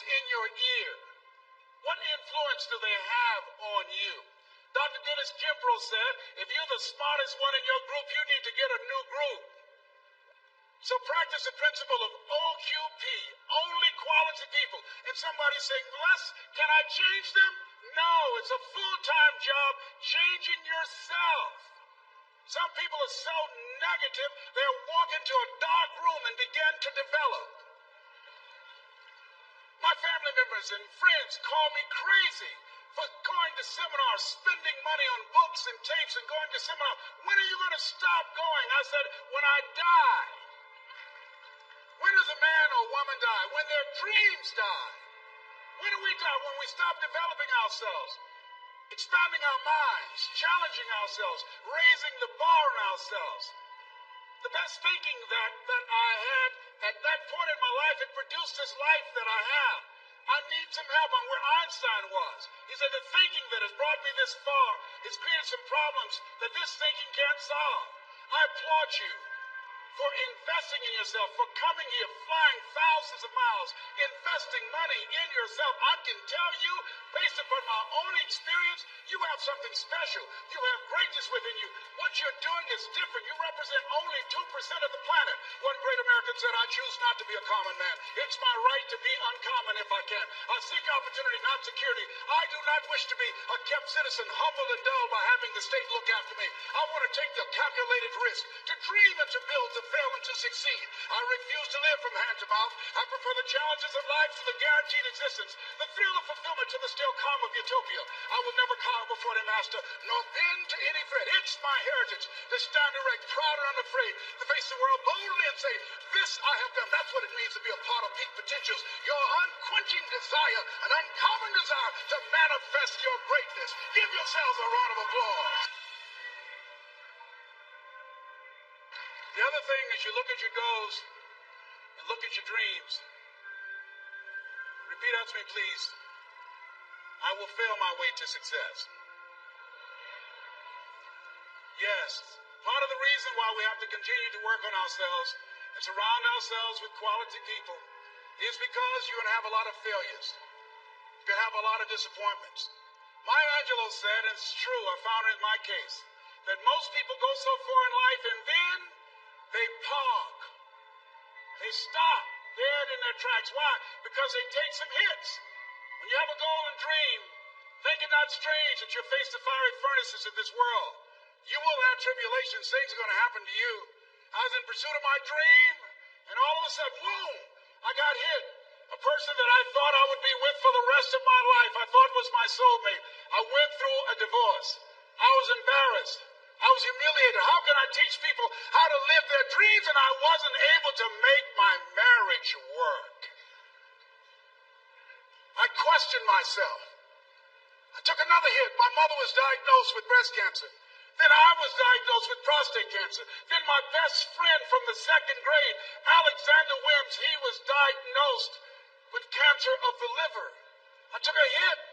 in your ear? What influence do they have on you? Dr. Dennis Kimbrough said, if you're the smartest one in your group, you need to get a new group. So practice the principle of OQP, only quality people. And somebody's saying, Les, can I change them? No, it's a full-time job changing yourself. Some people are so negative, they'll walk into a dark room and begin to develop. My family members and friends call me crazy for going to seminars, spending money on books and tapes and going to seminars. When are you going to stop going? I said, when I die. When does a man or woman die? When their dreams die. When do we die? When we stop developing ourselves, expanding our minds, challenging ourselves, raising the bar on ourselves. The best thinking that I had at that point in my life, it produced this life that I have. I need some help on where Einstein was. He said, the thinking that has brought me this far has created some problems that this thinking can't solve. I applaud you for investing in yourself, for coming here, flying thousands of miles, investing money in yourself. I can tell you, based upon my own experience, you have something special. You have greatness within you. What you're doing is different. You represent only 2% of the planet. One great American said, I choose not to be a common man. It's my right to be uncommon if I can. I seek opportunity, not security. I do not wish to be a kept citizen, humbled and dull by having the state look after me. I want to take the calculated risk, to dream and to build, to fail and to succeed. I refuse to live from hand to mouth. I prefer the challenges of life to the guaranteed existence, the thrill of fulfillment to the still calm of utopia. I will never cower before any master, nor bend to any threat. It's my heritage to stand erect, proud and unafraid, to face the world boldly and say, this I have done. That's what it means to be a part of peak potentials. Your unquenching desire, an uncommon desire to manifest your greatness. Give yourselves a round of applause. The other thing is you look at your goals and look at your dreams. Repeat after me, please. I will fail my way to success. Yes, part of the reason why we have to continue to work on ourselves and surround ourselves with quality people is because you're going to have a lot of failures. You're going to have a lot of disappointments. Maya Angelou said, and it's true, I found it in my case, that most people go so far in life and then they park. They stop dead in their tracks. Why? Because they take some hits. When you have a goal and dream, think it not strange that you'll face the fiery furnaces of this world. You will have tribulations. Things are going to happen to you. I was in pursuit of my dream, and all of a sudden, boom, I got hit. A person that I thought I would be with for the rest of my life, I thought was my soulmate. I went through a divorce. I was embarrassed. I was humiliated. How can I teach people how to live their dreams, and I wasn't able to make my marriage work? I questioned myself. I took another hit. My mother was diagnosed with breast cancer. Then I was diagnosed with prostate cancer. Then my best friend from the second grade, Alexander Wims, he was diagnosed with cancer of the liver. I took a hit,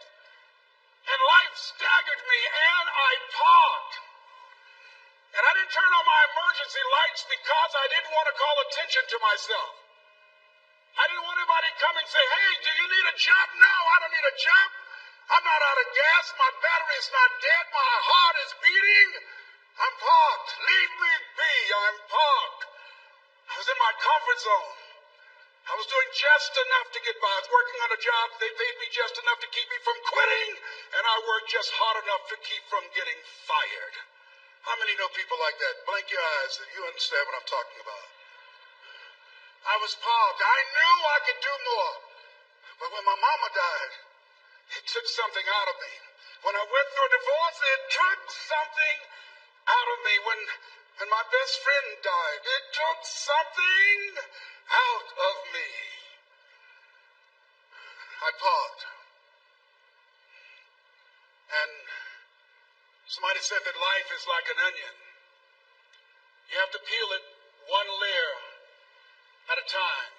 and life staggered me, and I parked. And I didn't turn on my emergency lights because I didn't want to call attention to myself. I didn't want anybody to come and say, hey, do you need a jump? No, I don't need a jump. I'm not out of gas. My battery is not dead. My heart is beating. I'm parked. Leave me be. I'm parked. I was in my comfort zone. I was doing just enough to get by. I was working on a job. They paid me just enough to keep me from quitting, and I worked just hard enough to keep from getting fired. How many know people like that? Blink your eyes and you understand what I'm talking about. I was parked. I knew I could do more. But when my mama died, it took something out of me. When I went through a divorce, it took something out of me. When my best friend died, it took something out of me. I paused. And somebody said that life is like an onion. You have to peel it one layer at a time.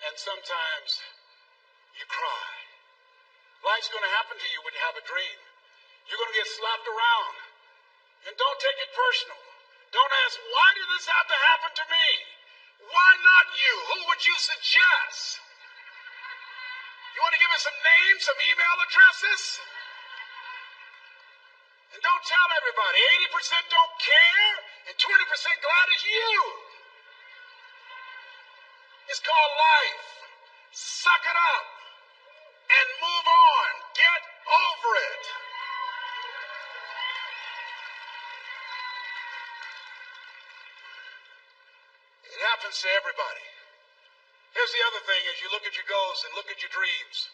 And sometimes you cry. Life's going to happen to you when you have a dream. You're going to get slapped around. And don't take it personal. Don't ask, why did this have to happen to me? Why not you? Who would you suggest? You want to give us some names, some email addresses? And don't tell everybody. 80% don't care, and 20% glad it's you. It's called life. Suck it up and move on. Get over it. It happens to everybody. Here's the other thing as you look at your goals and look at your dreams.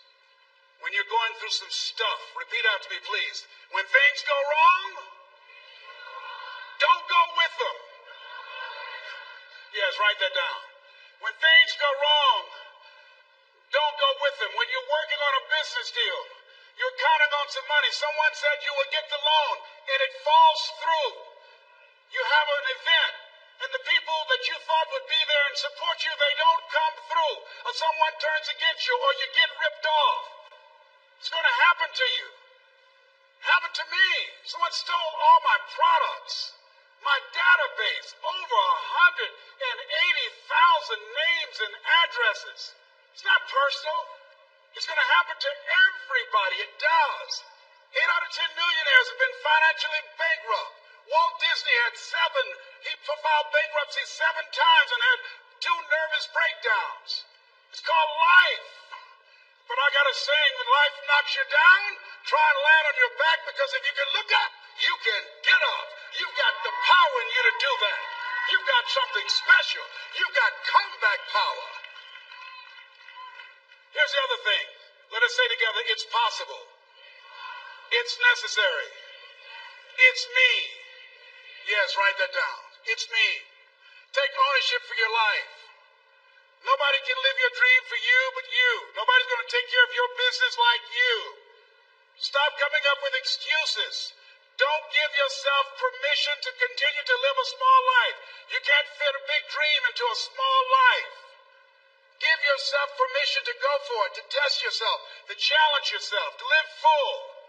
When you're going through some stuff, repeat out to me, please. When things go wrong, don't go with them. Yes, write that down. When things go wrong, don't go with them. When you're working on a business deal, you're counting on some money. Someone said you would get the loan, and it falls through. You have an event, and the people that you thought would be there and support you, they don't come through. Or someone turns against you, or you get ripped off. It's going to happen to you. Happened to me. Someone stole all my products. My database, over 180,000 names and addresses. It's not personal. It's going to happen to everybody. It does. 8 out of 10 millionaires have been financially bankrupt. Walt Disney had he filed bankruptcy 7 times and had 2 nervous breakdowns. It's called life. But I got a saying, when life knocks you down, try and land on your back, because if you can look up, you can get up. You've got the power in you to do that. You've got something special. You've got comeback power. Here's the other thing. Let us say together, it's possible. It's necessary. It's me. Yes, write that down. It's me. Take ownership for your life. Nobody can live your dream for you but you. Nobody's going to take care of your business like you. Stop coming up with excuses. Don't give yourself permission to continue to live a small life. You can't fit a big dream into a small life. Give yourself permission to go for it, to test yourself, to challenge yourself, to live full.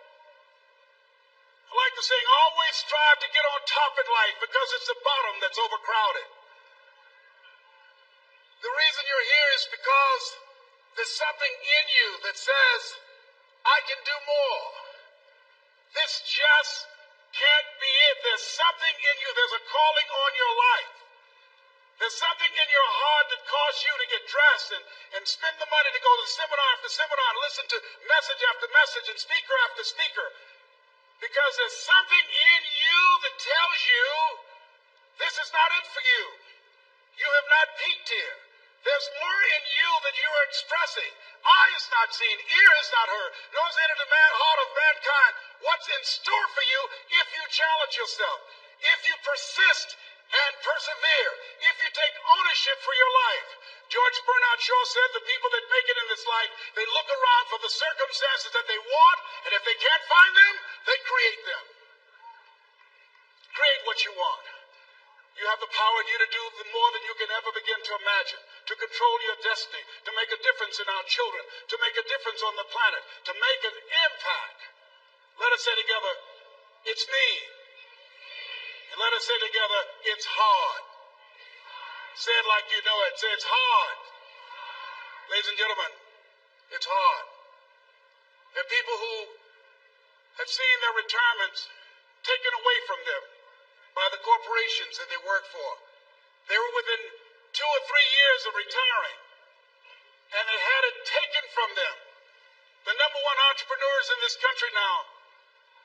I like the saying, always strive to get on top in life, because it's the bottom that's overcrowded. The reason you're here is because there's something in you that says, I can do more. This just can't be it. There's something in you. There's a calling on your life. There's something in your heart that caused you to get dressed and spend the money to go to seminar after seminar and listen to message after message and speaker after speaker. Because there's something in you that tells you this is not it for you. You have not peaked here. There's more in you that you are expressing. Eye is not seen, ear is not heard, nor is entered the heart of mankind what's in store for you if you challenge yourself, if you persist and persevere, if you take ownership for your life. George Bernard Shaw said the people that make it in this life, they look around for the circumstances that they want, and if they can't find them, they create them. Create what you want. You have the power in you to do more than you can ever begin to imagine, to control your destiny, to make a difference in our children, to make a difference on the planet, to make an impact. Let us say together, it's me. And let us say together, it's hard. Say it like you know it. Say it's hard. Ladies and gentlemen, it's hard. There are people who have seen their retirements taken away from them by the corporations that they work for. They were within 2 or 3 years of retiring, and they had it taken from them. The number 1 entrepreneurs in this country now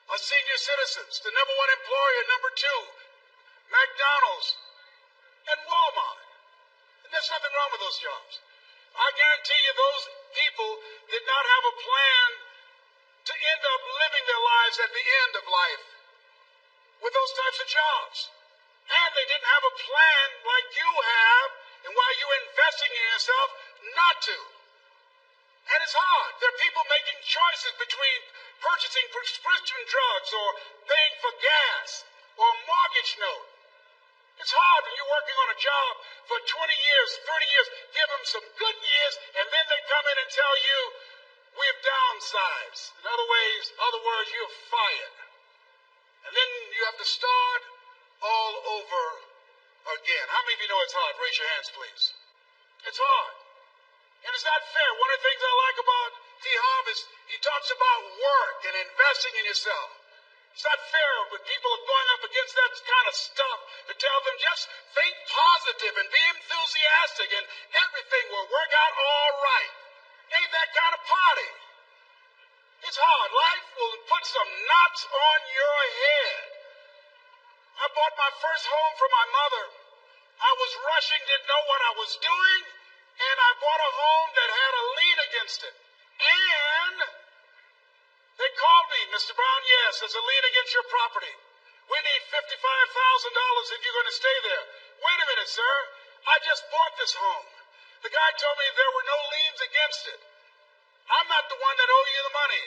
are senior citizens. The number 1 employer, number 2, McDonald's and Walmart. And there's nothing wrong with those jobs. I guarantee you those people did not have a plan to end up living their lives at the end of life with those types of jobs. And they didn't have a plan like you have, and while you're investing in yourself, not to. And it's hard. There are people making choices between purchasing prescription drugs or paying for gas or a mortgage note. It's hard when you're working on a job for 20 years, 30 years, give them some good years, and then they come in and tell you, we've downsized. In other words, you're fired. And then you have to start all over again. How many of you know it's hard? Raise your hands, please. It's hard. And it's not fair. One of the things I like about T. Harvest, he talks about work and investing in yourself. It's not fair when people are going up against that kind of stuff to tell them just think positive and be enthusiastic and everything will work out all right. Ain't that kind of party. It's hard. Life will put some knots on your head. I bought my first home for my mother. I was rushing, didn't know what I was doing, and I bought a home that had a lien against it. And they called me, Mr. Brown, yes, there's a lien against your property. We need $55,000 if you're going to stay there. Wait a minute, sir. I just bought this home. The guy told me there were no liens against it. I'm not the one that owe you the money.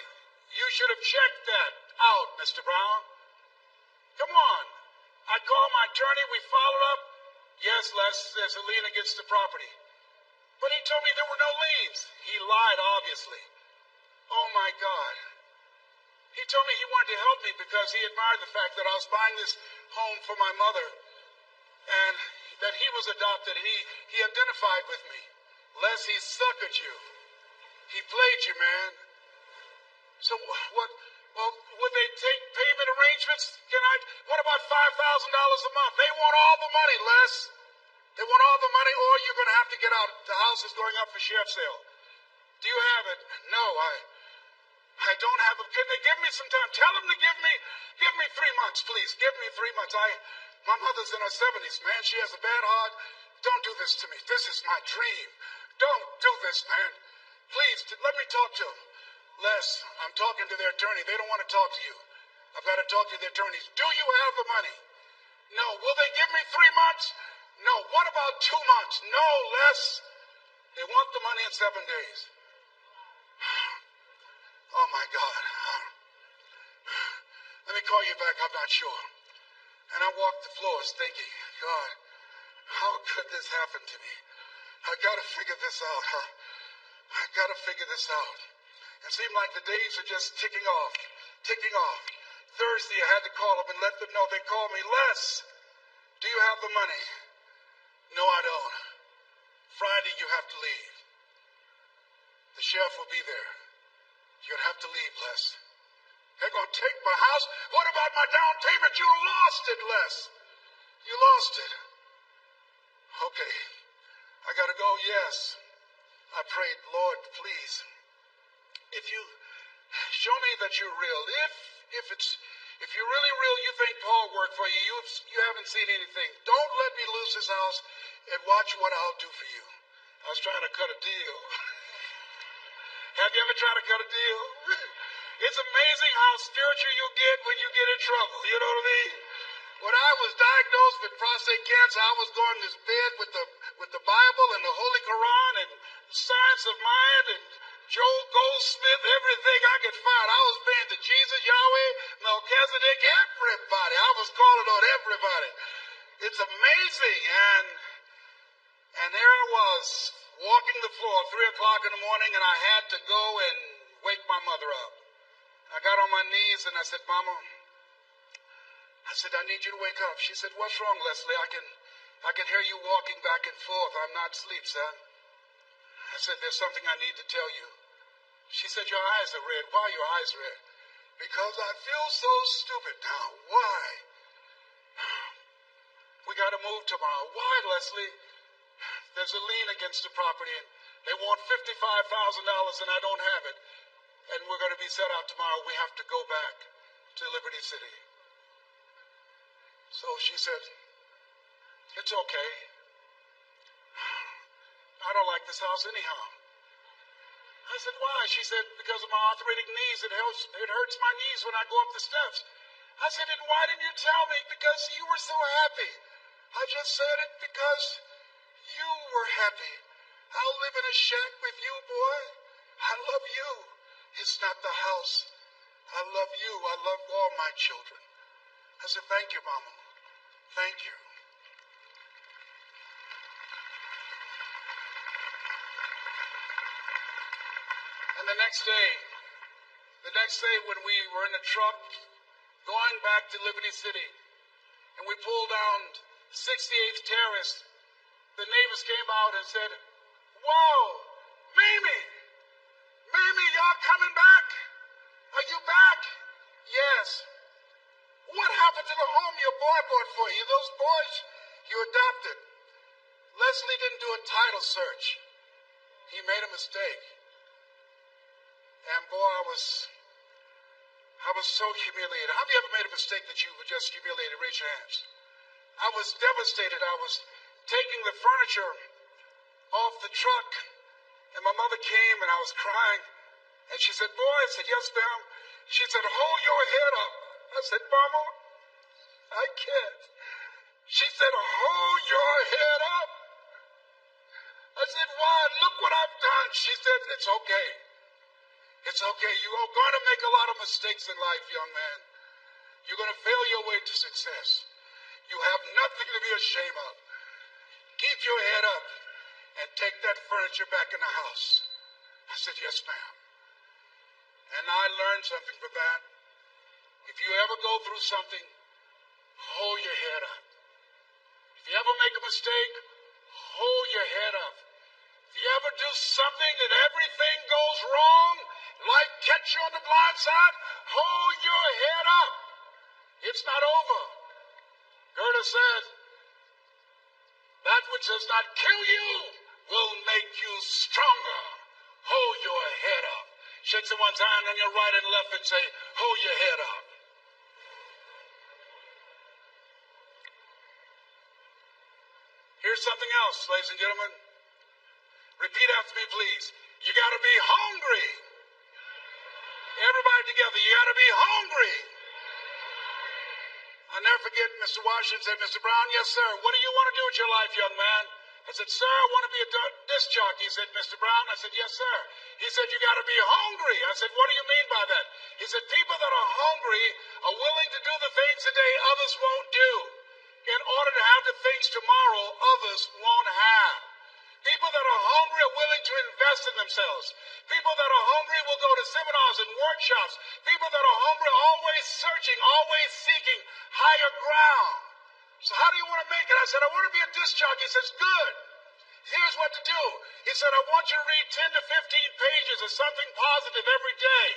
You should have checked that out, Mr. Brown. Come on. I called my attorney. We followed up. Yes, Les, there's a lien against the property. But he told me there were no liens. He lied, obviously. Oh, my God. He told me he wanted to help me because he admired the fact that I was buying this home for my mother and that he was adopted, and he identified with me. Les, he suckered you. He played you, man. So what? Well, would they take payment arrangements? What about $5,000 a month? They want all the money, Les. They want all the money, or you're going to have to get out. The house is going up for sheriff's sale. Do you have it? No, I don't have it. Can they give me some time? Tell them to give me 3 months, please. Give me 3 months. My mother's in her 70s, man. She has a bad heart. Don't do this to me. This is my dream. Don't do this, man. Please, let me talk to them. Les, I'm talking to their attorney. They don't want to talk to you. I've got to talk to their attorneys. Do you have the money? No. Will they give me 3 months? No. What about 2 months? No, Les. They want the money in 7 days. Oh, my God. Let me call you back. I'm not sure. And I walked the floors thinking, God, how could this happen to me? I got to figure this out. I got to figure this out. It seemed like the days are just ticking off. Thursday, I had to call them and let them know. They called me, Les, do you have the money? No, I don't. Friday, you have to leave. The sheriff will be there. You'll have to leave, Les. They're going to take my house. What about my down payment? You lost it, Les. You lost it. Okay. I got to go, yes. I prayed, Lord, please, if you show me that you're real, if you're really real, you think Paul worked for you, you haven't seen anything. Don't let me lose this house and watch what I'll do for you. I was trying to cut a deal. Have you ever tried to cut a deal? It's amazing how spiritual you get when you get in trouble. You know what I mean? When I was diagnosed with prostate cancer, I was going to bed with the Bible and the Holy Quran and Science of Mind and Joel Goldsmith, everything I could find. I was praying to Jesus, Yahweh, Melchizedek, everybody. I was calling on everybody. It's amazing. And there I was, walking the floor at 3 o'clock in the morning, and I had to go and wake my mother up. I got on my knees and I said, Mama, I need you to wake up. She said, what's wrong, Leslie? I can hear you walking back and forth. I'm not asleep, son. I said, there's something I need to tell you. She said, your eyes are red. Why are your eyes red? Because I feel so stupid now. Why? We got to move tomorrow. Why, Leslie? There's a lien against the property, and they want $55,000, and I don't have it. And we're going to be set out tomorrow. We have to go back to Liberty City. So she said, it's okay. I don't like this house anyhow. I said, why? She said, because of my arthritic knees. It hurts my knees when I go up the steps. I said, and why didn't you tell me? Because you were so happy. I just said it because you were happy. I'll live in a shack with you, boy. I love you. It's not the house. I love you. I love all my children. I said, thank you, Mama. Thank you. And the next day when we were in the truck going back to Liberty City, and we pulled down 68th Terrace, the neighbors came out and said, whoa, Mamie, Mamie, y'all coming back? Are you back? Yes. What happened to the home your boy bought for you? Those boys you adopted. Leslie didn't do a title search. He made a mistake. And boy, I was so humiliated. Have you ever made a mistake that you were just humiliated? Raise your hands. I was devastated. I was taking the furniture off the truck, and my mother came, and I was crying. And she said, boy, I said, yes, ma'am. She said, hold your head up. I said, Mama, I can't. She said, hold your head up. I said, why? Look what I've done. She said, it's okay. It's okay. You are going to make a lot of mistakes in life, young man. You're going to fail your way to success. You have nothing to be ashamed of. Keep your head up and take that furniture back in the house. I said, yes, ma'am. And I learned something from that. If you ever go through something, hold your head up. If you ever make a mistake, hold your head up. If you ever do something and everything goes wrong, life catch you on the blind side, hold your head up. It's not over. Goethe said, that which does not kill you will make you stronger. Hold your head up. Shake someone's hand on your right and left and say, hold your head up. Here's something else, ladies and gentlemen. Repeat after me, please. You got to be hungry. Everybody together, you got to be hungry. I'll never forget Mr. Washington said, Mr. Brown, yes, sir. What do you want to do with your life, young man? I said, sir, I want to be a disc jockey. He said, Mr. Brown? I said, yes, sir. He said, you got to be hungry. I said, what do you mean by that? He said, people that are hungry are willing to do the things today others won't do in order to have the things tomorrow others won't have. People that are hungry are willing to invest in themselves. People that are hungry will go to seminars and workshops. People that are hungry are always searching, always seeking higher ground. So how do you want to make it? I said, I want to be a disc jockey. He says, good. Here's what to do. He said, I want you to read 10 to 15 pages of something positive every day.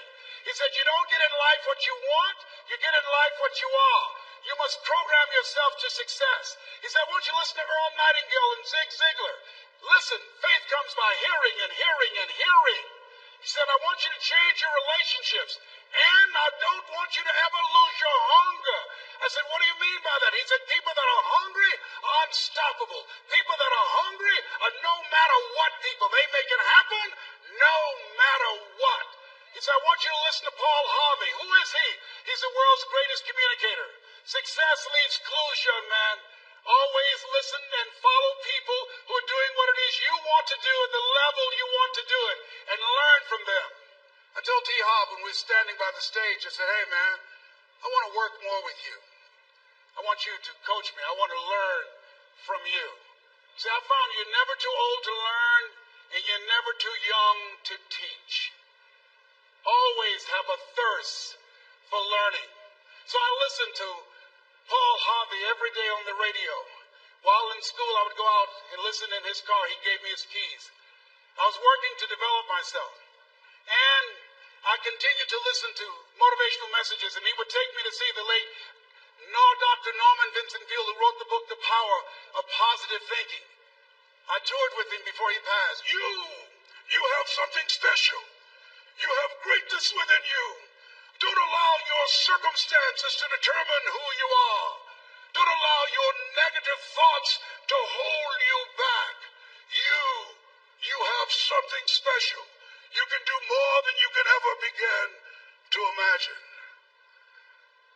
He said, you don't get in life what you want, you get in life what you are. You must program yourself to success. He said, I want you to listen to Earl Nightingale and Zig Ziglar. Listen, faith comes by hearing and hearing and hearing. He said, I want you to change your relationships. And I don't want you to ever lose your hunger. I said, what do you mean by that? He said, people that are hungry are unstoppable. People that are hungry are no matter what people. They make it happen no matter what. He said, I want you to listen to Paul Harvey. Who is he? He's the world's greatest communicator. Success leaves clues, young man. Always listen and follow people who are doing what it is you want to do at the level you want to do it and learn from them. I told T. Hobb when we were standing by the stage, I said, hey man, I want to work more with you. I want you to coach me. I want to learn from you. See, I found you're never too old to learn and you're never too young to teach. Always have a thirst for learning. So I listened to Paul Harvey every day on the radio. While in school, I would go out and listen in his car. He gave me his keys. I was working to develop myself. And I continued to listen to motivational messages, and he would take me to see the late Dr. Norman Vincent Peale, who wrote the book, The Power of Positive Thinking. I toured with him before he passed. You have something special. You have greatness within you. Don't allow your circumstances to determine who you are. Don't allow your negative thoughts to hold you back. You have something special. You can do more than you can ever begin to imagine.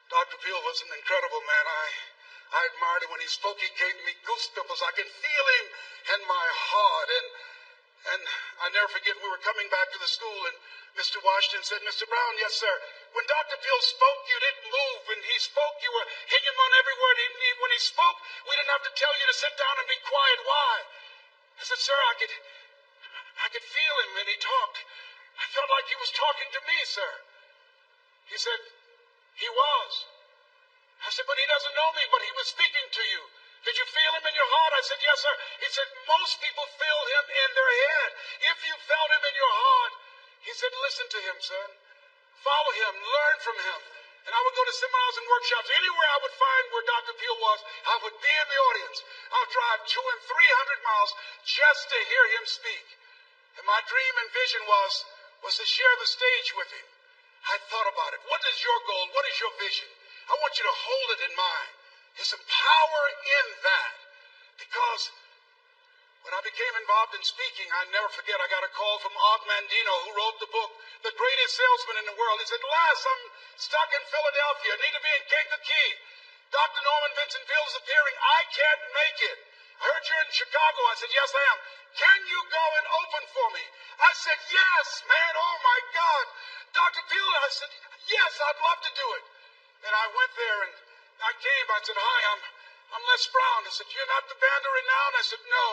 Dr. Peale was an incredible man. I admired him when he spoke. He gave me goosebumps. I can feel him in my heart. And I never forget, we were coming back to the school, and Mr. Washington said, Mr. Brown, yes, sir. When Dr. Peale spoke, you didn't move. When he spoke, you were hanging on every word. When he spoke, we didn't have to tell you to sit down and be quiet. Why? I said, sir, I could feel him when he talked. I felt like he was talking to me, sir. He said, he was. I said, but he doesn't know me, but he was speaking to you. Did you feel him in your heart? I said, yes, sir. He said, most people feel him in their head. If you felt him in your heart, He said, listen to him, son. Follow him, learn from him. And I would go to seminars and workshops. Anywhere I would find where Dr. Peel was, I would be in the audience. I would drive 200 and 300 miles just to hear him speak. And my dream and vision was to share the stage with him. I thought about it. What is your goal? What is your vision? I want you to hold it in mind. There's some power in that. Because when I became involved in speaking, I never forget, I got a call from Og Mandino, who wrote the book, The Greatest Salesman in the World. He said, Les, I'm stuck in Philadelphia. I need to be in Kankakee. Dr. Norman Vincent Peale is appearing. I can't make it. I heard you're in Chicago. I said, yes, I am. Can you go and open for me? I said, yes, man. Oh, my God. Dr. Peale, I said, yes, I'd love to do it. And I went there and I came. I said, hi, I'm Les Brown. I said, you're not the band of renown? I said, no,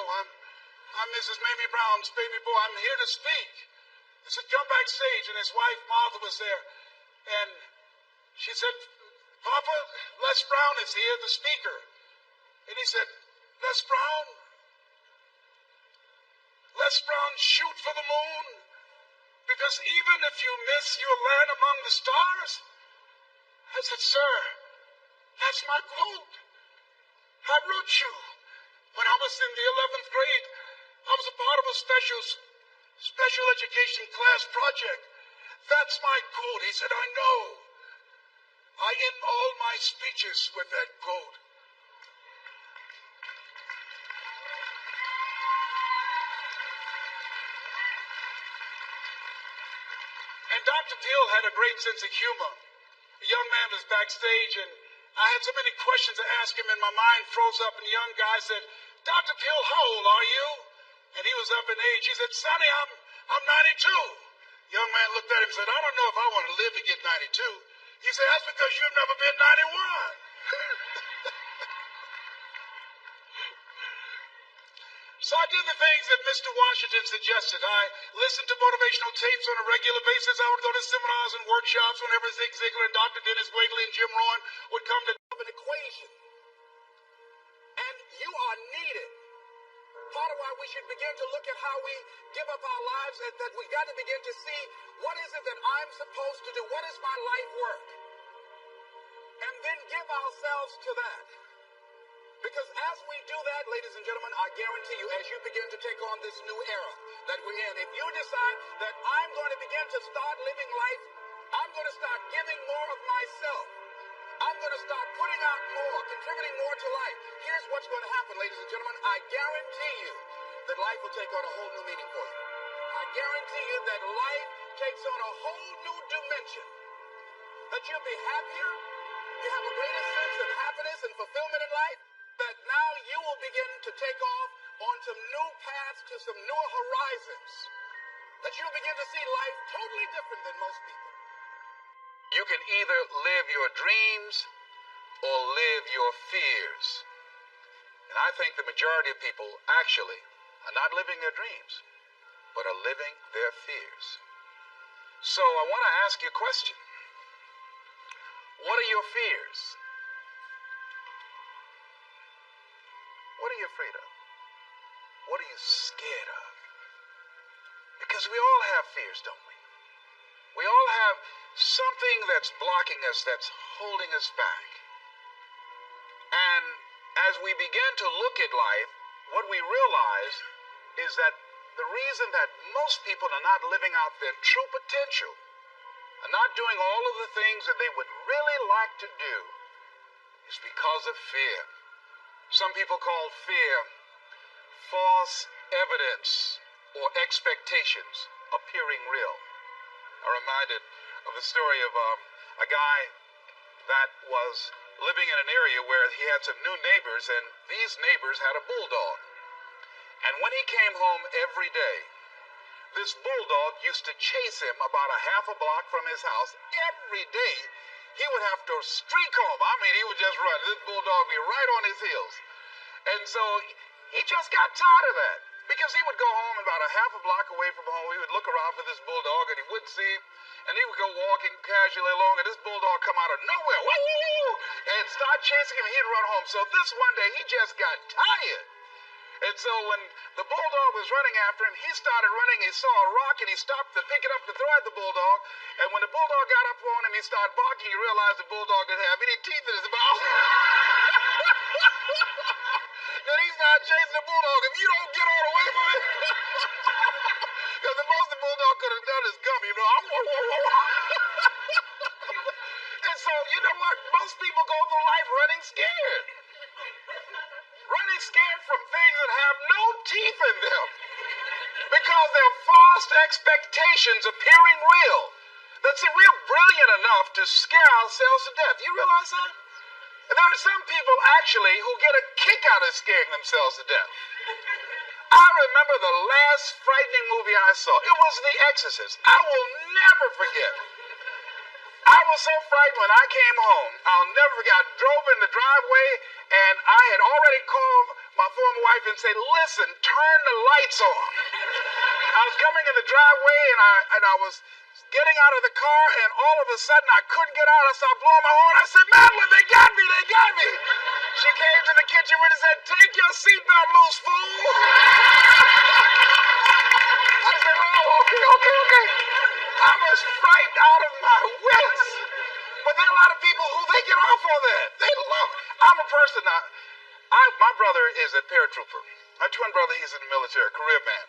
I'm Mrs. Mamie Brown's baby boy. I'm here to speak. He said, come backstage. And his wife, Martha, was there. And she said, Papa, Les Brown is here, the speaker. And he said, Les Brown, shoot for the moon. Because even if you miss, you'll land among the stars. I said, sir, that's my quote. I wrote you when I was in the 11th grade. I was a part of a special education class project. That's my quote. He said, I know. I end all my speeches with that quote. And Dr. Peale had a great sense of humor. A young man was backstage, and I had so many questions to ask him, and my mind froze up, and the young guy said, Dr. Peale, how old are you? And he was up in age. He said, Sonny, I'm 92. The young man looked at him and said, I don't know if I want to live to get 92. He said, that's because you've never been 91. So I did the things that Mr. Washington suggested. I listened to motivational tapes on a regular basis. I would go to seminars and workshops whenever Zig Ziglar and Dr. Dennis Wigley and Jim Rohn would come to an equation. And you are needed. Part of why we should begin to look at how we give up our lives, that we've got to begin to see, what is it that I'm supposed to do? What is my life work? And then give ourselves to that. Because as we do that, ladies and gentlemen, I guarantee you, as you begin to take on this new era that we're in, if you decide that I'm going to begin to start living life, I'm going to start giving more of myself. I'm going to start putting out more, contributing more to life. Here's what's going to happen, ladies and gentlemen. I guarantee you that life will take on a whole new meaning for you. I guarantee you that life takes on a whole new dimension. That you'll be happier. You have a greater sense of happiness and fulfillment in life. That now you will begin to take off on some new paths to some newer horizons. That you'll begin to see life totally different than most people. You can either live your dreams or live your fears. And I think the majority of people actually are not living their dreams, but are living their fears. So I want to ask you a question. What are your fears? What are you afraid of? What are you scared of? Because we all have fears, don't we? We all have something that's blocking us, that's holding us back. And as we begin to look at life, what we realize is that the reason that most people are not living out their true potential, are not doing all of the things that they would really like to do, is because of fear. Some people call fear false evidence or expectations appearing real. I'm reminded of the story of a guy that was living in an area where he had some new neighbors, and these neighbors had a bulldog. And when he came home every day, this bulldog used to chase him about a half a block from his house. Every day, he would have to streak home. I mean, he would just run. This bulldog would be right on his heels. And so he just got tired of that, because he would go home about a half a block away from home. He would look around for this bulldog, and he wouldn't see him. And he would go walking casually along, and this bulldog come out of nowhere, woo, and start chasing him. He'd run home. So this one day, he just got tired. And so when the bulldog was running after him, he started running. He saw a rock and he stopped to pick it up to throw at the bulldog. And when the bulldog got up on him, he started barking. He realized the bulldog didn't have any teeth in his mouth. Then he started chasing the bulldog. If you don't get all away from it, because the most the bulldog could have done is gum, you know. And so, you know what? Most people go through life running scared. Running scared from things that have no teeth in them. Because they're false expectations appearing real. That's real brilliant enough to scare ourselves to death. You realize that? And there are some people actually who get a kick out of scaring themselves to death. I remember the last frightening movie I saw. It was The Exorcist. I will never forget. I was so frightened when I came home. I'll never forget. I drove in the driveway and I had already called my former wife and said, listen, turn the lights on. I was coming in the driveway and I was getting out of the car and all of a sudden I couldn't get out. I started blowing my horn. I said, Madeline, they got me, they got me. She came to the kitchen and said, take your seatbelt loose, fool. I said, oh, okay. I was frightened out of my wits. But there are a lot of people who they get off on that. They love it. I'm a person now. My brother is a paratrooper. My twin brother, he's in the military, career man.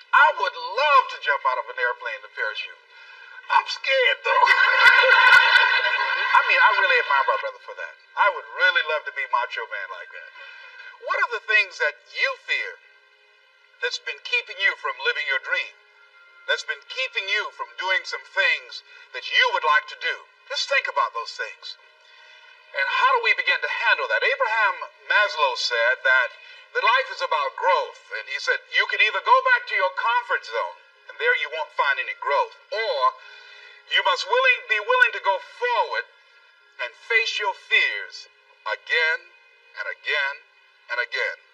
I would love to jump out of an airplane to parachute. I'm scared though. I mean, I really admire my brother for that. I would really love to be macho man like that. What are the things that you fear that's been keeping you from living your dream? That's been keeping you from doing some things that you would like to do? Just think about those things. And how do we begin to handle that? Abraham Maslow said that life is about growth. And he said, you can either go back to your comfort zone, and there you won't find any growth, or you must be willing to go forward and face your fears again and again and again.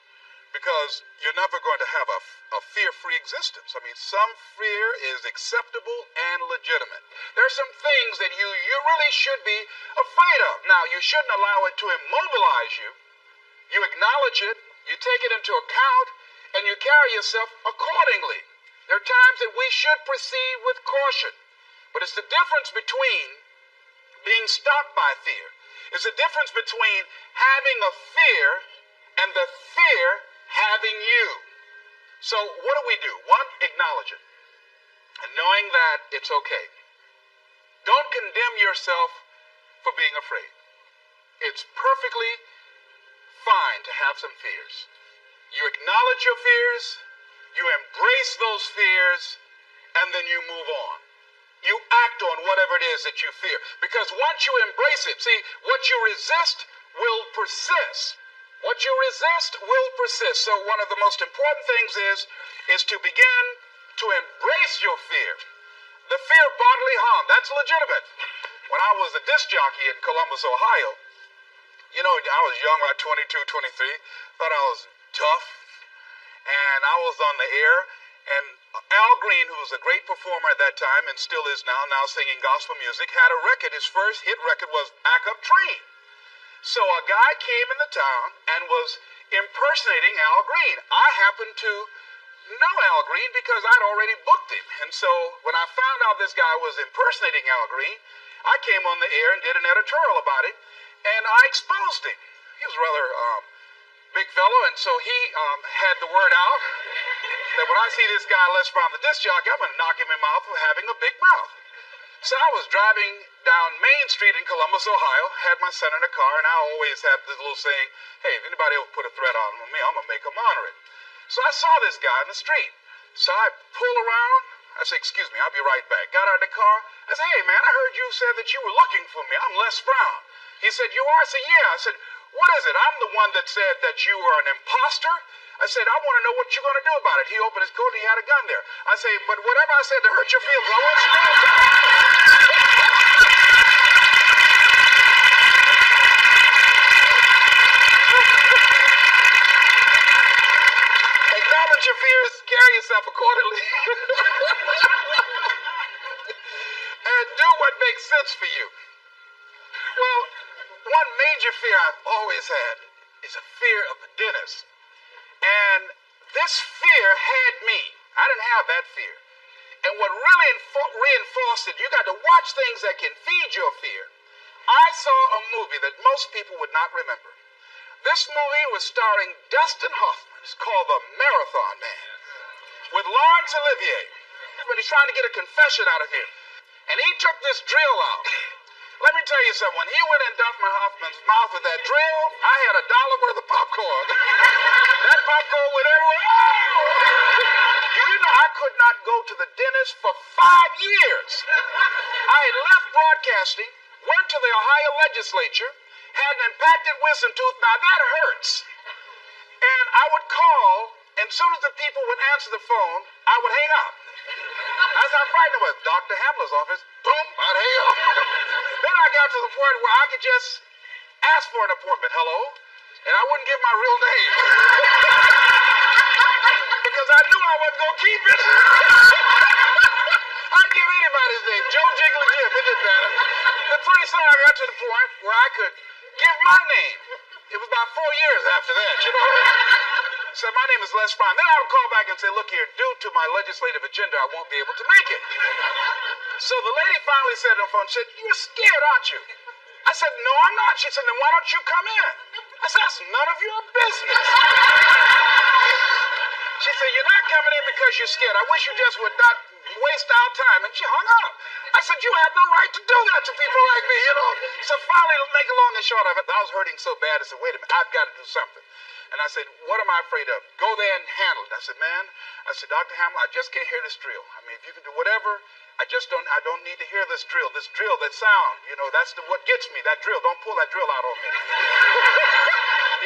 Because you're never going to have a fear-free existence. I mean, some fear is acceptable and legitimate. There are some things that you really should be afraid of. Now, you shouldn't allow it to immobilize you. You acknowledge it, you take it into account, and you carry yourself accordingly. There are times that we should proceed with caution. But it's the difference between being stopped by fear. It's the difference between having a fear and the fear having you. So what do? One, acknowledge it. And knowing that it's okay. Don't condemn yourself for being afraid. It's perfectly fine to have some fears. You acknowledge your fears, you embrace those fears, and then you move on. You act on whatever it is that you fear. Because once you embrace it, see, what you resist will persist. What you resist will persist. So one of the most important things is to begin to embrace your fear. The fear of bodily harm, that's legitimate. When I was a disc jockey in Columbus, Ohio, you know, I was young, about 22, 23, thought I was tough, and I was on the air, and Al Green, who was a great performer at that time and still is now singing gospel music, had a record. His first hit record was Back Up Train. So a guy came in the town and was impersonating Al Green. I happened to know Al Green because I'd already booked him. And so when I found out this guy was impersonating Al Green, I came on the air and did an editorial about it, and I exposed him. He was rather big fellow, and so he had the word out that when I see this guy Les Brown, the disc jockey, I'm going to knock him in the mouth for having a big mouth. So I was driving down Main Street in Columbus, Ohio, had my son in a car, and I always had this little saying, hey, if anybody ever put a threat on me, I'm going to make them honor it. So I saw this guy in the street. So I pull around. I said, excuse me, I'll be right back. Got out of the car. I said, hey, man, I heard you said that you were looking for me. I'm Les Brown. He said, you are? I said, yeah. I said, what is it? I'm the one that said that you were an imposter. I said, I want to know what you're going to do about it. He opened his coat and he had a gun there. I said, but whatever I said to hurt your feelings, I want you to know. Acknowledge your fears, carry yourself accordingly, and do what makes sense for you. Well, one major fear I've always had is a fear of the dentist. And fear had me. I didn't have that fear. And what really reinforced it, you got to watch things that can feed your fear. I saw a movie that most people would not remember. This movie was starring Dustin Hoffman. It's called The Marathon Man, with Laurence Olivier. When he's trying to get a confession out of him. And he took this drill out. Let me tell you something. When he went in Dustin Hoffman's mouth with that drill, I had $1 worth of popcorn. That popcorn went everywhere. Oh! Do you know I could not go to the dentist for 5 years? I had left broadcasting, went to the Ohio legislature, had an impacted wisdom tooth. Now that hurts. And I would call, and as soon as the people would answer the phone, I would hang up. As I'm frightened with Dr. Hamler's office, boom, I'd hang up. Then I got to the point where I could just ask for an appointment, hello, and I wouldn't give my real name. Because I knew I wasn't going to keep it. I'd give anybody's name, Joe Jiggly Jim, it didn't matter. But pretty soon I got to the point where I could give my name. It was about 4 years after that, you know. So my name is Les Brown. Then I would call back and say, look here, due to my legislative agenda, I won't be able to make it. So the lady finally said on the phone, she said, you're scared, aren't you? I said, no, I'm not. She said, then why don't you come in? I said, that's none of your business. She said, you're not coming in because you're scared. I wish you just would not waste our time. And she hung up. I said, you have no right to do that to people like me, you know. So finally, to make a long and short of it, I was hurting so bad, I said, wait a minute, I've got to do something. And I said, what am I afraid of? Go there and handle it. I said, man, Dr. Hamler, I just can't hear this drill. I mean, if you can do whatever, I don't need to hear this drill, that sound. You know, that's what gets me, that drill. Don't pull that drill out on me.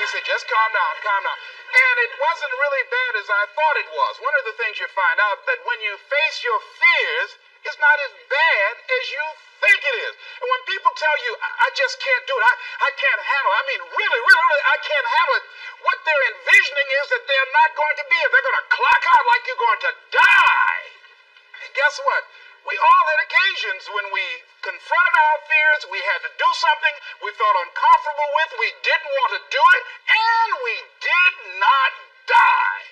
He said, just calm down, calm down. And it wasn't really bad as I thought it was. One of the things you find out that when you face your fears, it's not as bad as you think it is. And when people tell you, I just can't do it, I can't handle it, I mean, really, I can't handle it, what they're envisioning is that they're not going to be it. They're going to clock out like you're going to die. And guess what? We all had occasions when we confronted our fears, we had to do something we felt uncomfortable with, we didn't want to do it, and we did not die.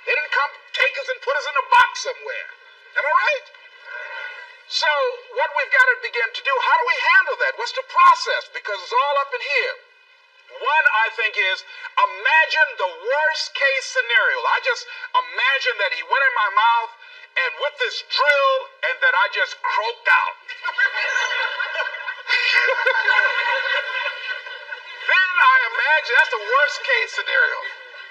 They didn't come take us and put us in a box somewhere. Am I right? So what we've got to begin to do, how do we handle that? What's the process? Because it's all up in here. One, I think, is imagine the worst case scenario. I just imagine that he went in my mouth and with this drill and that I just croaked out. Then I imagine, that's the worst case scenario.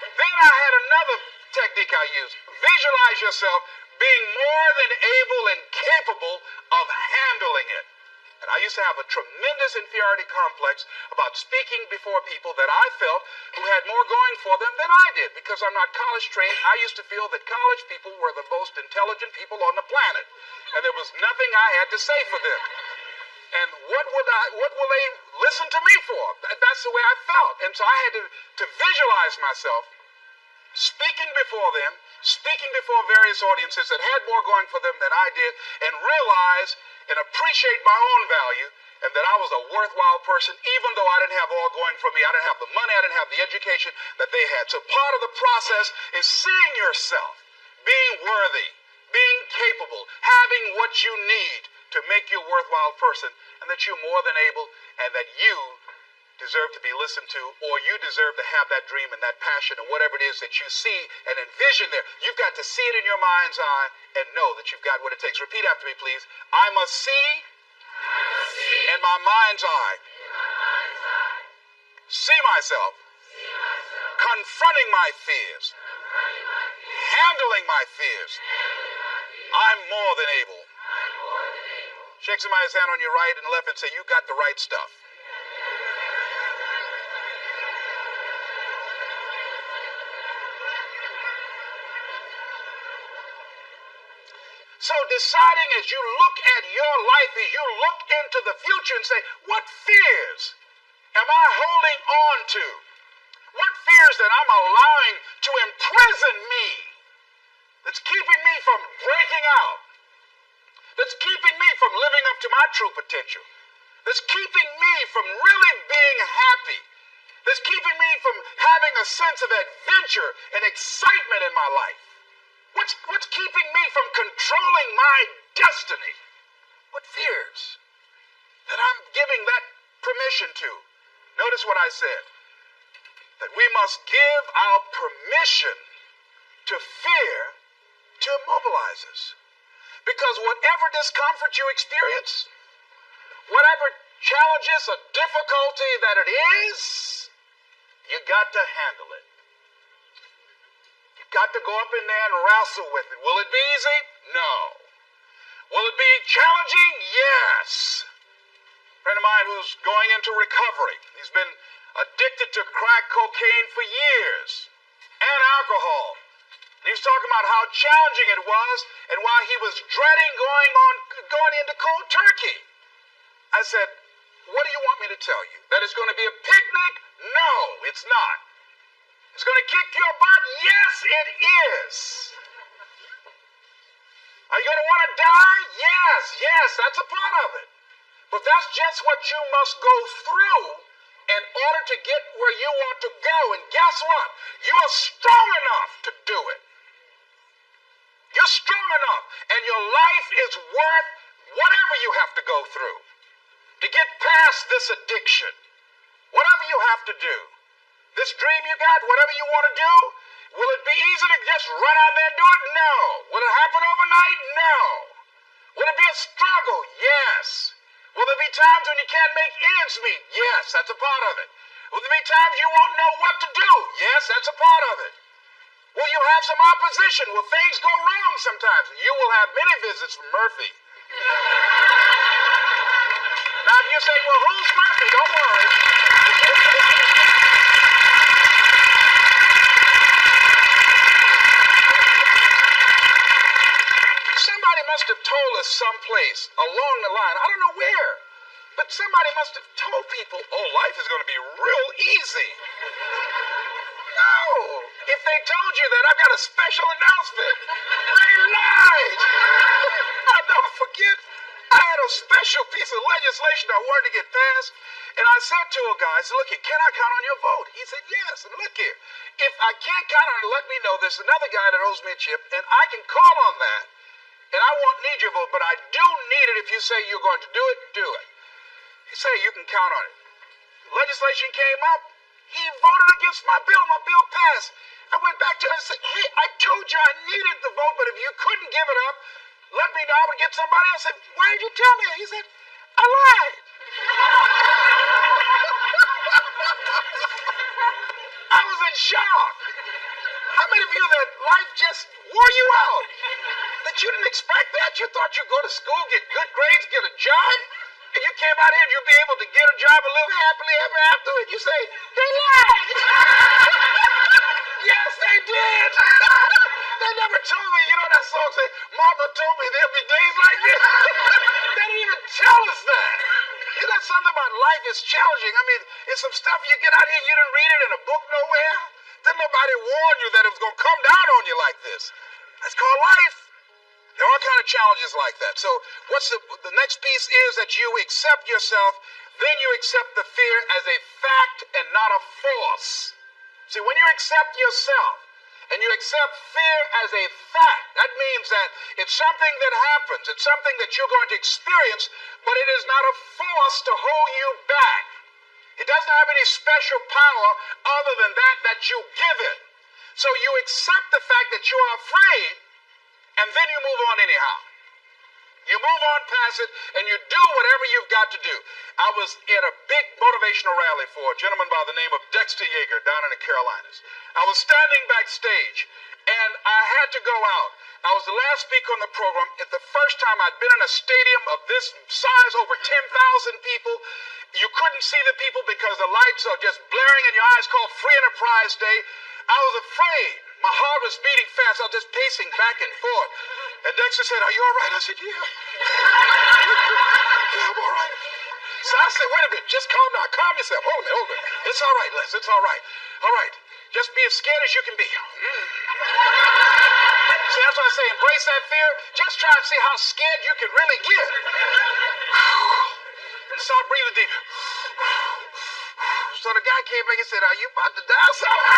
Then I had another technique I used. Visualize yourself being more than able and capable of handling it. And I used to have a tremendous inferiority complex about speaking before people that I felt who had more going for them than I did. Because I'm not college trained, I used to feel that college people were the most intelligent people on the planet. And there was nothing I had to say for them. And what will they listen to me for? That's the way I felt. And so I had to visualize myself speaking before them, speaking before various audiences that had more going for them than I did, and realize and appreciate my own value, and that I was a worthwhile person, even though I didn't have all going for me. I didn't have the money, I didn't have the education that they had. So part of the process is seeing yourself, being worthy, being capable, having what you need to make you a worthwhile person, and that you're more than able, and that you deserve to be listened to, or you deserve to have that dream and that passion and whatever it is that you see and envision there. You've got to see it in your mind's eye and know that you've got what it takes. Repeat after me, please. I must see in my mind's eye. See myself confronting my fears, handling my fears. I'm more than able. Shake somebody's hand on your right and left and say, you got the right stuff. So deciding as you look at your life, as you look into the future and say, what fears am I holding on to? What fears that I'm allowing to imprison me, that's keeping me from breaking out, that's keeping me from living up to my true potential, that's keeping me from really being happy, that's keeping me from having a sense of adventure and excitement in my life? What's keeping me from controlling my destiny? What fears that I'm giving that permission to? Notice what I said, that we must give our permission to fear to immobilize us. Because whatever discomfort you experience, whatever challenges or difficulty that it is, you got to handle it. You got to go up in there and wrestle with it. Will it be easy? No. Will it be challenging? Yes. A friend of mine who's going into recovery, he's been addicted to crack cocaine for years and alcohol. And he was talking about how challenging it was and why he was dreading going into cold turkey. I said, what do you want me to tell you? That it's going to be a picnic? No, it's not. It's going to kick your butt? Yes, it is. Are you going to want to die? Yes, that's a part of it. But that's just what you must go through in order to get where you want to go. And guess what? You are strong enough to do it. You're strong enough, and your life is worth whatever you have to go through to get past this addiction. Whatever you have to do. This dream you got, whatever you want to do, will it be easy to just run out there and do it? No. Will it happen overnight? No. Will it be a struggle? Yes. Will there be times when you can't make ends meet? Yes, that's a part of it. Will there be times you won't know what to do? Yes, that's a part of it. Will you have some opposition? Will things go wrong sometimes? You will have many visits from Murphy. Now if you say, well, who's Murphy? Don't worry. Somebody must have told us someplace along the line, I don't know where, but somebody must have told people, oh, life is going to be real easy. No. If they told you that, I've got a special announcement. They lied. I'll never forget. I had a special piece of legislation I wanted to get passed, and I said to a guy, I said, look here, can I count on your vote? He said, yes. And look here, if I can't count on it, let me know. There's another guy that owes me a chip, and I can call on that, and I won't need your vote, but I do need it. If you say you're going to do it, do it. He said, you can count on it. Legislation came up. He voted against my bill. My bill passed. I went back to him and said, hey, I told you I needed the vote, but if you couldn't give it up, let me know. I would get somebody else. I said, why did you tell me? He said, I lied. I was in shock. How many of you that life just wore you out? That you didn't expect that? You thought you'd go to school, get good grades, get a job? And you came out here and you'd be able to get a job and live happily ever after, and you say, they lied. Yes, they did. They never told me, you know that song say, Mama told me there'll be days like this. They didn't even tell us that. You know something about life is challenging. I mean, it's some stuff you get out here, you didn't read it in a book nowhere. Then nobody warned you that it was going to come down on you like this. That's called life. There are all kind of challenges like that. So what's the next piece is that you accept yourself, then you accept the fear as a fact and not a force. See, when you accept yourself and you accept fear as a fact, that means that it's something that happens. It's something that you're going to experience, but it is not a force to hold you back. It doesn't have any special power other than that you give it. So you accept the fact that you are afraid, and then you move on anyhow. You move on past it, and you do whatever you've got to do. I was at a big motivational rally for a gentleman by the name of Dexter Yeager down in the Carolinas. I was standing backstage, and I had to go out. I was the last speaker on the program. It's the first time I'd been in a stadium of this size, over 10,000 people. You couldn't see the people because the lights are just blaring in your eyes, called Free Enterprise Day. I was afraid. My heart was beating fast. I was just pacing back and forth. And Dexter said, are you all right? I said, yeah. Yeah, I'm all right. So I said, wait a minute, just calm down. Calm yourself. Hold it. It's all right, Les. It's all right. All right. Just be as scared as you can be. See, that's why I say embrace that fear. Just try and see how scared you can really get. And start breathing deep. So the guy came back and said, are you about to die or something?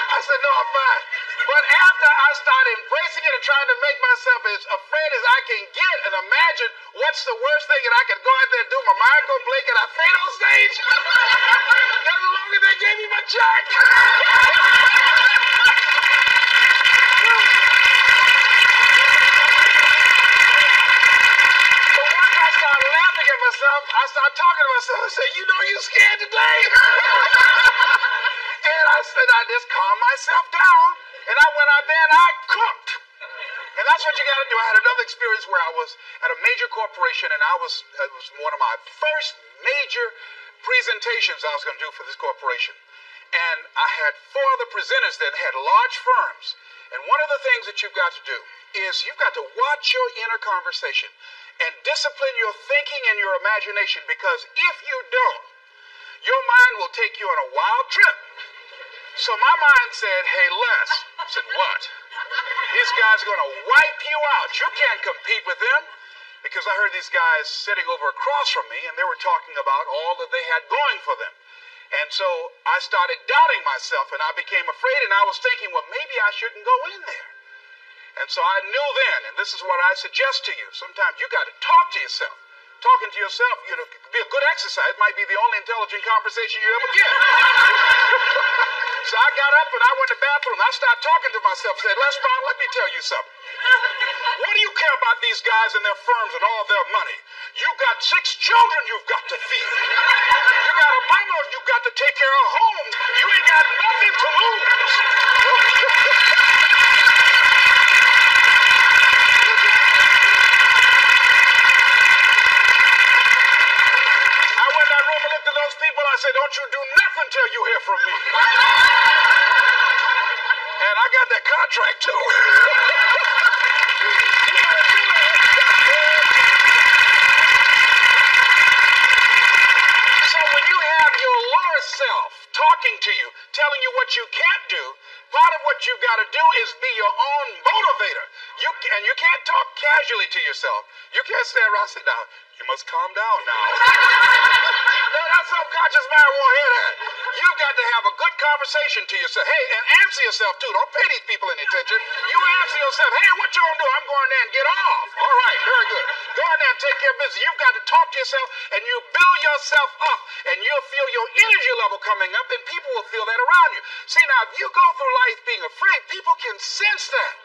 I said, no, I'm fine. But after I started embracing it and trying to make myself as afraid as I can get and imagine what's the worst thing and I can go out there and do, my mind go blink and I fade on stage, that's the longer they gave me my check. But once I started laughing at myself, I started talking to myself and said, you know you scared today. And I said, I just calmed myself down. And I went out there and I cooked. And that's what you got to do. I had another experience where I was at a major corporation and it was one of my first major presentations I was going to do for this corporation. And I had 4 other presenters that had large firms. And one of the things that you've got to do is you've got to watch your inner conversation and discipline your thinking and your imagination, because if you don't, your mind will take you on a wild trip. So my mind said, hey, Les. I said, what? These guys are going to wipe you out. You can't compete with them. Because I heard these guys sitting over across from me, and they were talking about all that they had going for them. And so I started doubting myself, and I became afraid, and I was thinking, well, maybe I shouldn't go in there. And so I knew then, and this is what I suggest to you, sometimes you got to talk to yourself. Talking to yourself, you know, could be a good exercise. It might be the only intelligent conversation you ever get. So I got up and I went to the bathroom. I started talking to myself, said, Les Brown, let me tell you something. What do you care about these guys and their firms and all their money? You got 6 children you've got to feed. You got a mama you've got to take care of home. You ain't got nothing to lose. I went in that room and looked at those people. I said, don't you do nothing till you hear from me. And I got that contract too. So when you have your lower self talking to you, telling you what you can't do, part of what you've got to do is be your own motivator. And you can't talk casually to yourself. You can't stand around and sit down. You must calm down now. No, that subconscious mind won't hear that. You've got to have a good conversation to yourself. Hey, and answer yourself too. Don't pay these people any attention. You answer yourself, hey, what you gonna do? I'm going there and get off. All right, very good. Go in there and take care of business. You've got to talk to yourself, and you build yourself up, and you'll feel your energy level coming up, and people will feel that around you. See, now, if you go through life being afraid, people can sense that.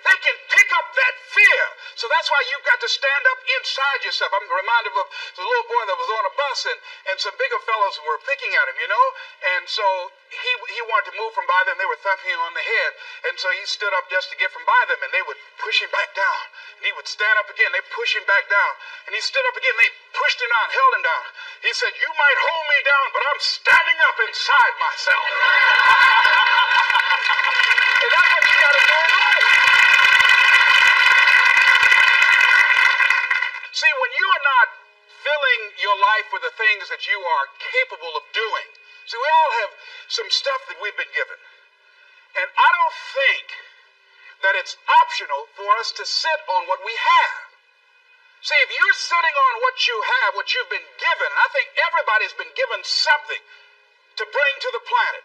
They can pick up that fear. So that's why you've got to stand up inside yourself. I'm reminded of the little boy that was on a bus, and some bigger fellows were picking at him, you know. And so he wanted to move from by them. They were thumping him on the head. And so he stood up just to get from by them, and they would push him back down. And he would stand up again. They push him back down. And he stood up again. They pushed him down, held him down. He said, you might hold me down, but I'm standing up inside myself. And that's what you got to do in life. See, when you are not filling your life with the things that you are capable of doing, see, we all have some stuff that we've been given. And I don't think that it's optional for us to sit on what we have. See, if you're sitting on what you have, what you've been given, and I think everybody's been given something to bring to the planet,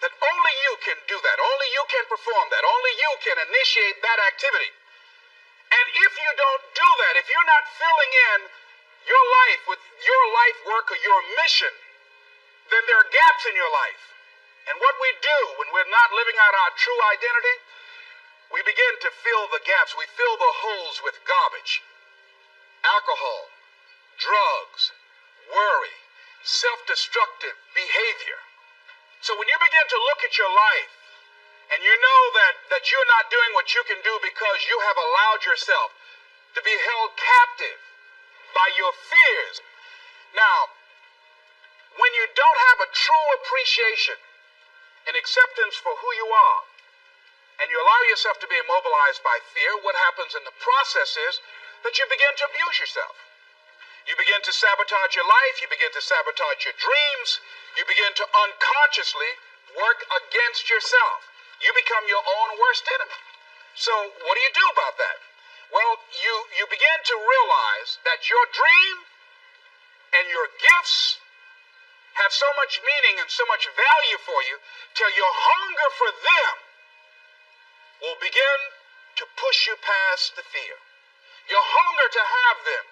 that only you can do that, only you can perform that, only you can initiate that activity. And if you don't do that, if you're not filling in your life with your life work or your mission, then there are gaps in your life. And what we do when we're not living out our true identity, we begin to fill the gaps. We fill the holes with garbage. Alcohol, drugs, worry, self-destructive behavior. So when you begin to look at your life, and you know that you're not doing what you can do because you have allowed yourself to be held captive by your fears. Now, when you don't have a true appreciation and acceptance for who you are, and you allow yourself to be immobilized by fear, what happens in the process is that you begin to abuse yourself. You begin to sabotage your life. You begin to sabotage your dreams. You begin to unconsciously work against yourself. You become your own worst enemy. So what do you do about that? Well, you begin to realize that your dream and your gifts have so much meaning and so much value for you till your hunger for them will begin to push you past the fear. Your hunger to have them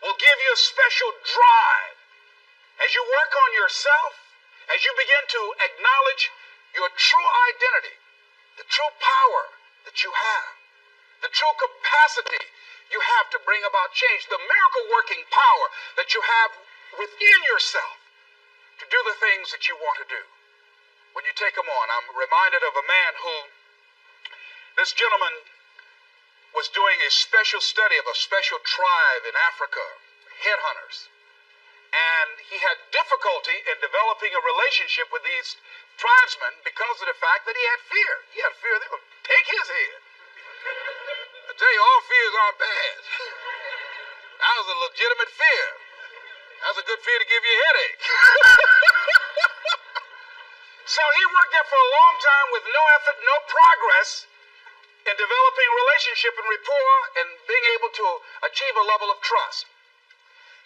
will give you a special drive. As you work on yourself, as you begin to acknowledge your true identity, the true power that you have, the true capacity you have to bring about change, the miracle working power that you have within yourself to do the things that you want to do. When you take them on, I'm reminded of a man who, this gentleman was doing a special study of a special tribe in Africa, headhunters. And he had difficulty in developing a relationship with these tribesmen because of the fact that he had fear. He had fear they would take his head. I tell you, all fears aren't bad. That was a legitimate fear. That was a good fear to give you a headache. So he worked there for a long time with no effort, no progress in developing a relationship and rapport and being able to achieve a level of trust.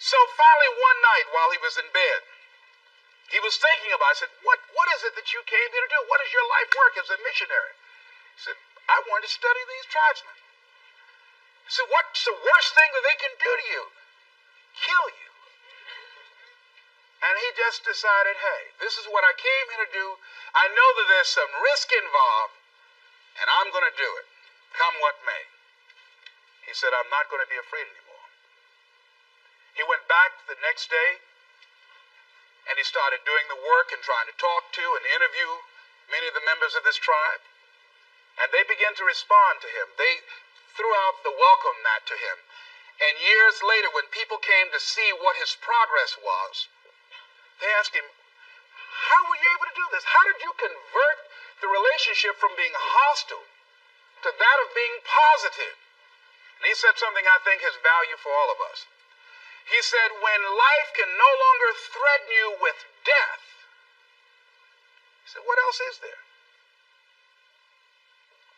So finally one night while he was in bed, he was thinking about it. I said, what is it that you came here to do? What is your life work as a missionary? He said, I wanted to study these tribesmen. I said, what's the worst thing that they can do to you? Kill you. And he just decided, hey, this is what I came here to do. I know that there's some risk involved, and I'm going to do it, come what may. He said, I'm not going to be afraid anymore. He went back the next day, and he started doing the work and trying to talk to and interview many of the members of this tribe. And they began to respond to him. They threw out the welcome mat to him. And years later, when people came to see what his progress was, they asked him, how were you able to do this? How did you convert the relationship from being hostile to that of being positive? And he said something I think has value for all of us. He said, when life can no longer threaten you with death, he said, what else is there?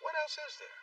What else is there?